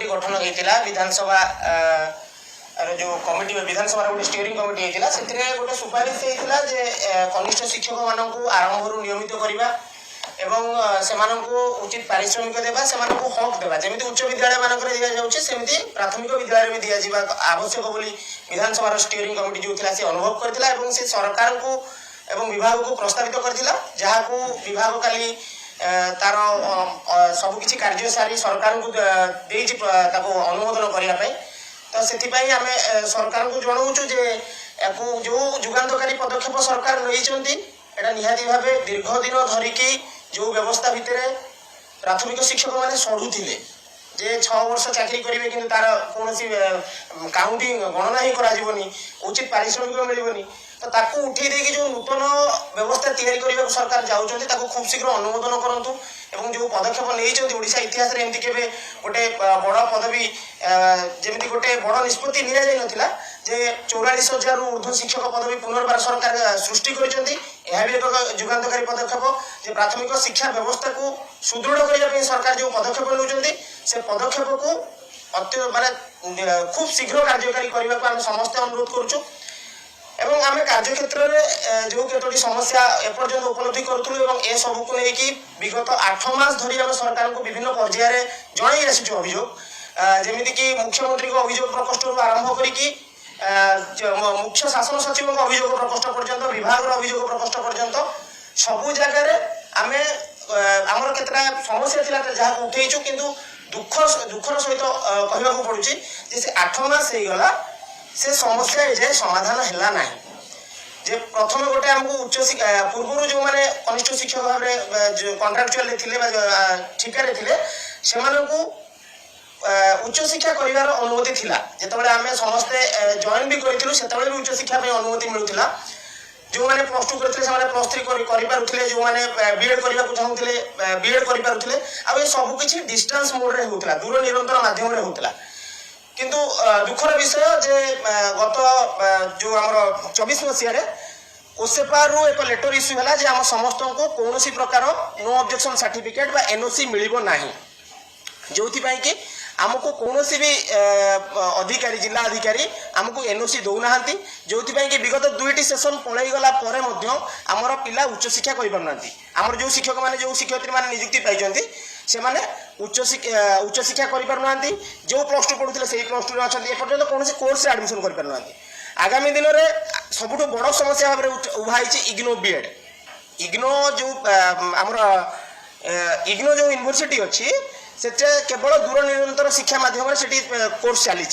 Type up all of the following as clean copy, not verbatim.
committee गठन होता विधानसभा जो कमिटी विधानसभा गोटे स्टीयरिंग कमिटी होता से गोटे सुपारिश होता जे कनिष्ठ शिक्षक मानक आरंभ नियमित करवा एवं से उचित पारिश्रमिक देवा से हक देवा जमी उच्च विद्यालय मानक दिजाऊँगी प्राथमिक विद्यालय में दिजा आवश्यक बोली विधानसभा स्टीयरिंग कमिटी जो थी अनुभव करथिला एवं से सरकार को एवं विभाग को प्रस्तावित करथिला जहाँ को विभाग काली तार सबकि कार्य सारी सरकार को अनुमोदन करने तो से आम सरकार को जनाऊँ जे जो जुगान्तकारी पदक्षेप सरकार नहीं निहाती भाव दीर्घ दिन धरिकी जो व्यवस्था भितर प्राथमिक शिक्षक मैंने सड़ुले जे 6 वर्ष चाकरी करेंगे कि तार कौन काउंटिंग गणना ही करा उचित पारिश्रमिक मिलनी तो ताकू उठे देकी जो नूतन व्यवस्था तैयारी सरकार जाऊँच खूब शीघ्र अनुमोदन करूँ एवं जो पदक्षेप नहीं ओडिशा इतिहास एमती केवे गोटे बड़ पदवी जमी गोटे बड़ निष्पत्ति नि जाता जे 44,000 ऊर्ध्व शिक्षक पदवी पुनर्बार सरकार सृष्टि कर भी एक जुगान्तकारी पदक्षेप जे प्राथमिक शिक्षा व्यवस्था को सुदृढ़ करने सरकार जो पदक्षेप नौकरी से पदक्षेप को माने खूब शीघ्र कार्यकारी करने को आम समस्ते अनुरोध करुँ एवं आम कार्यक्षेत्र में जो कतोटी समस्या एपर्यंत उपलब्धि करूँ ए सब को लेकिन विगत 8 मास धरी आम सरकार को विभिन्न पर्यायर जन आसी अभियोग जमीक मुख्यमंत्री को अभियोग प्रकोष्ठ आरंभ कर मुख्य शासन सचिव अभियोग प्रकोष्ठ पर्यंत विभाग अभियोग प्रकोष्ठ पर्यंत सबू जगार आम आमर केतटा समस्या थी जहाँ उठेचु किंतु दुखर सहित कहवा पड़ुची से 8 मास होगला से समस्या एजाए समाधान है ना जे प्रथम गोटे आमको उच्च पूर्व जो मैंने कनिष्ठ शिक्षक भाव में कंट्राक्चुअल ठिकार थे से उच्च शिक्षा कर अनुमति थिला जिते आम समस्ते जॉइन भी करूँ से उच्च शिक्षा अनुमति मिलूला जो मैंने +2 करते +3 करें जो मैंने बीएड करने को चाहूले बीएड करें आ सबकि डिस्टेंस मोड में होता दूर निरंतर मध्यम होता किंतु दुखर विषय जे गत जो आम 24 मसीह ओसेपार एक लेटर इश्यू है जे आम समस्त को कौन प्रकार नो ऑब्जेक्शन सर्टिफिकेट बा एनओसी मिलिबो नाही जो कि आमको कौन भी अधिकारी जिला अधिकारी आमको एनओसी दौना जो कि विगत 2टी सेशन पलैगला आमर पिला उच्च शिक्षा करमर जो शिक्षक मैंने जो शिक्षयित्री मैंने नियुक्ति पाई से माने उच्च शिक्षा करना जो +2 पढ़ुते से +2 अच्छा एपर्यंत कौन कोर्स एडमिशन करना आगामी दिन में सबुठ बड़ समस्या भाव में उभाई इग्नो बीएड इग्नो जो आमर इग्नो जो यूनिवर्सिटी अच्छी से केवल दूर निरंतर शिक्षा माध्यम से कोर्स चली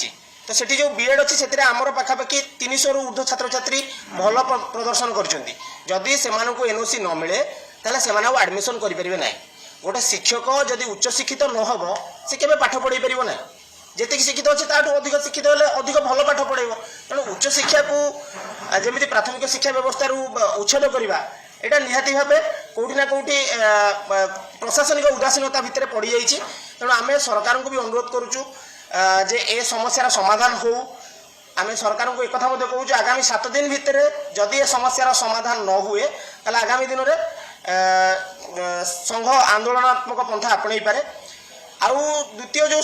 तो से जो बीएड अच्छी से आमर पाखापाखि 300 ऊर्ध्व छात्र छात्री भल प्रदर्शन करदी से एनओसी न मिले ताले से एडमिशन करेंगे ना गोटे शिक्षक जदि उच्च शिक्षित न हम से केवे पाठ पढ़े पार ना जी शिक्षित अच्छे ताठू अधिक शिक्षित हेल्ले अधिक भल पाठ पढ़ेब तेणु उच्च शिक्षा को जमी प्राथमिक शिक्षा व्यवस्था उच्छेद करवा यहाँ निहाती भाव कौटिना कौटी प्रशासनिक उदासीनता भितर पड़ जाइए तेणु आम सरकार को भी अनुरोध करुचु जे ए समस्यार समाधान हो आम सरकार को एक कहूँ आगामी 7 दिन भितर जदि ए समस्यार समाधान न हुए ताले आगामी दिन में संघ आंदोलनात्मक पंथा आपणई पारे आउ द्वितीय जो